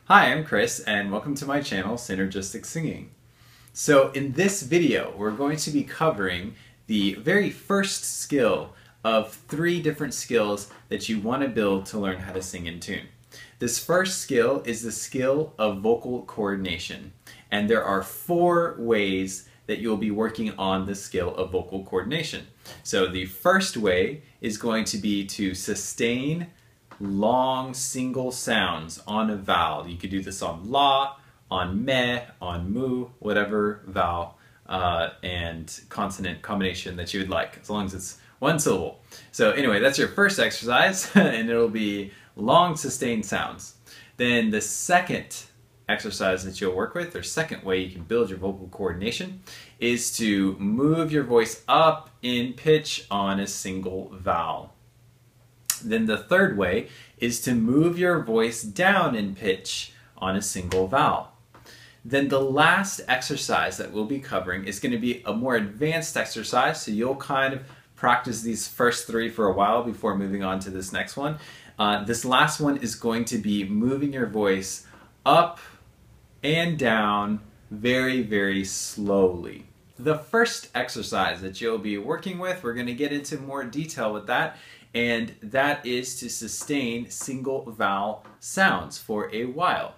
Hi, I'm Chris and welcome to my channel, Synergistic Singing. So in this video, we're going to be covering the very first skill of 3 different skills that you want to build to learn how to sing in tune. This first skill is the skill of vocal coordination, and there are 4 ways that you'll be working on the skill of vocal coordination. So the first way is going to be to sustain long single sounds on a vowel. You could do this on la, on meh, on mu, whatever vowel and consonant combination that you would like, as long as it's one syllable. So anyway, that's your first exercise, and it'll be long sustained sounds. Then the second exercise that you'll work with, or second way you can build your vocal coordination, is to move your voice up in pitch on a single vowel. Then the third way is to move your voice down in pitch on a single vowel. Then the last exercise that we'll be covering is going to be a more advanced exercise, so you'll kind of practice these first 3 for a while before moving on to this next one. This last one is going to be moving your voice up and down very, very slowly. The first exercise that you'll be working with, we're going to get into more detail with that, and that is to sustain single vowel sounds for a while.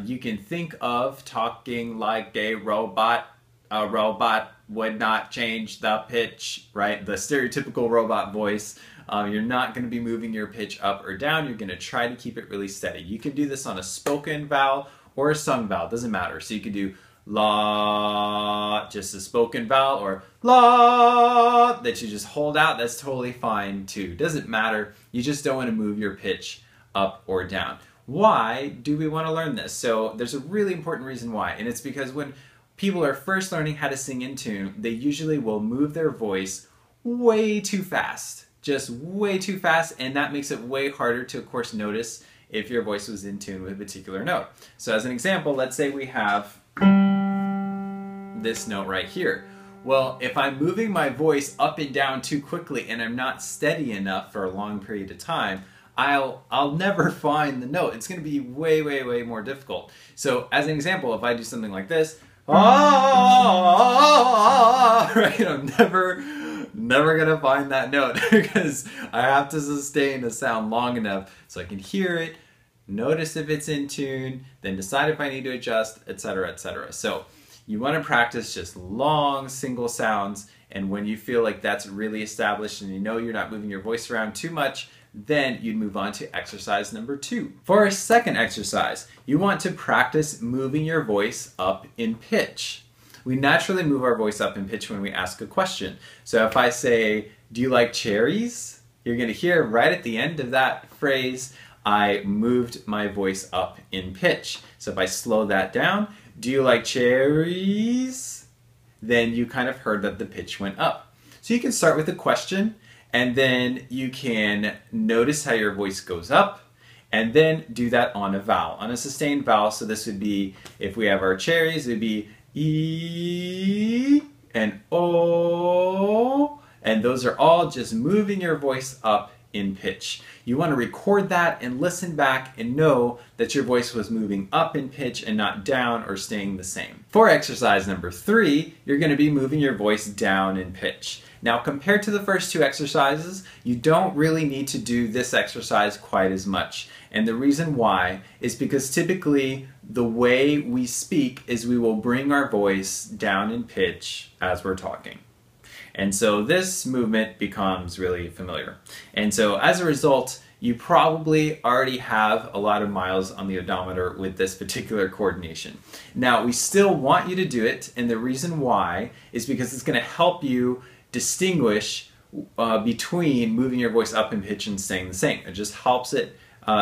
You can think of talking like a robot. A robot would not change the pitch, right? The stereotypical robot voice. You're not going to be moving your pitch up or down. You're going to try to keep it really steady. You can do this on a spoken vowel or a sung vowel, doesn't matter. So you could do la, just a spoken vowel, or la, that you just hold out. That's totally fine too. Doesn't matter. You just don't want to move your pitch up or down. Why do we want to learn this? So there's a really important reason why, and it's because when people are first learning how to sing in tune, they usually will move their voice way too fast. Just way too fast, and that makes it way harder to, of course, notice if your voice was in tune with a particular note. So as an example, let's say we have this note right here. Well, if I'm moving my voice up and down too quickly and I'm not steady enough for a long period of time, I'll never find the note. It's going to be way, way, way more difficult. So as an example, if I do something like this, right, I'm never gonna find that note because I have to sustain a sound long enough so I can hear it, notice if it's in tune, then decide if I need to adjust, etc., etc. So you want to practice just long single sounds, and when you feel like that's really established and you know you're not moving your voice around too much, then you'd move on to exercise number 2. For our second exercise, you want to practice moving your voice up in pitch. We naturally move our voice up in pitch when we ask a question. So if I say, do you like cherries? You're going to hear right at the end of that phrase, I moved my voice up in pitch. So if I slow that down, do you like cherries? Then you kind of heard that the pitch went up. So you can start with a question, and then you can notice how your voice goes up, and then do that on a vowel, on a sustained vowel. So this would be, if we have our cherries, it would be E and O, and those are all just moving your voice up in pitch. You want to record that and listen back and know that your voice was moving up in pitch and not down or staying the same. For exercise number 3, you're going to be moving your voice down in pitch. Now, compared to the first 2 exercises, you don't really need to do this exercise quite as much. And the reason why is because typically the way we speak is we will bring our voice down in pitch as we're talking. And so this movement becomes really familiar. And so as a result, you probably already have a lot of miles on the odometer with this particular coordination. Now, we still want you to do it, and the reason why is because it's going to help you distinguish between moving your voice up in pitch and staying the same. It just helps it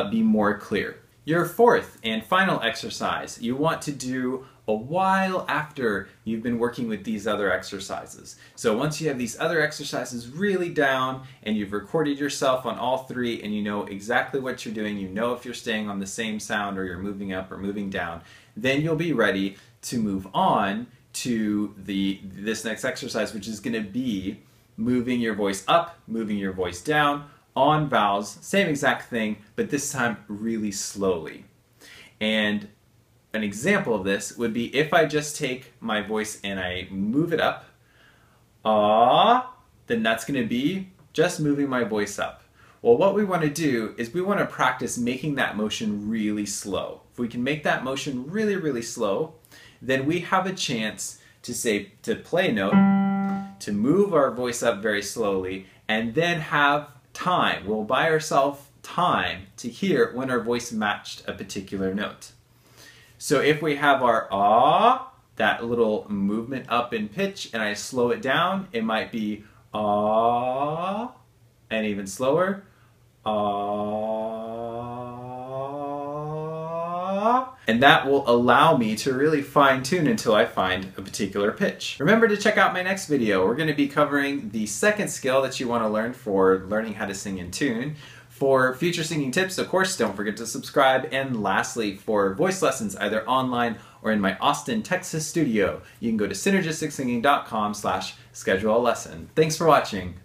be more clear. Your fourth and final exercise you want to do a while after you've been working with these other exercises. So once you have these other exercises really down and you've recorded yourself on all 3 and you know exactly what you're doing, you know if you're staying on the same sound or you're moving up or moving down, then you'll be ready to move on to this next exercise, which is going to be moving your voice up, moving your voice down on vowels, same exact thing, but this time really slowly. And an example of this would be if I just take my voice and I move it up, ah, then that's going to be just moving my voice up. Well, what we want to do is we want to practice making that motion really slow. If we can make that motion really, really slow, then we have a chance to play a note, to move our voice up very slowly, and then have time. We'll buy ourselves time to hear when our voice matched a particular note. So if we have our ah, that little movement up in pitch, and I slow it down, it might be ah, and even slower, ah, and that will allow me to really fine tune until I find a particular pitch. Remember to check out my next video. We're going to be covering the second skill that you want to learn for learning how to sing in tune. For future singing tips, of course, don't forget to subscribe. And lastly, for voice lessons, either online or in my Austin, Texas studio, you can go to synergistic.singing.com/schedule a lesson. Thanks for watching.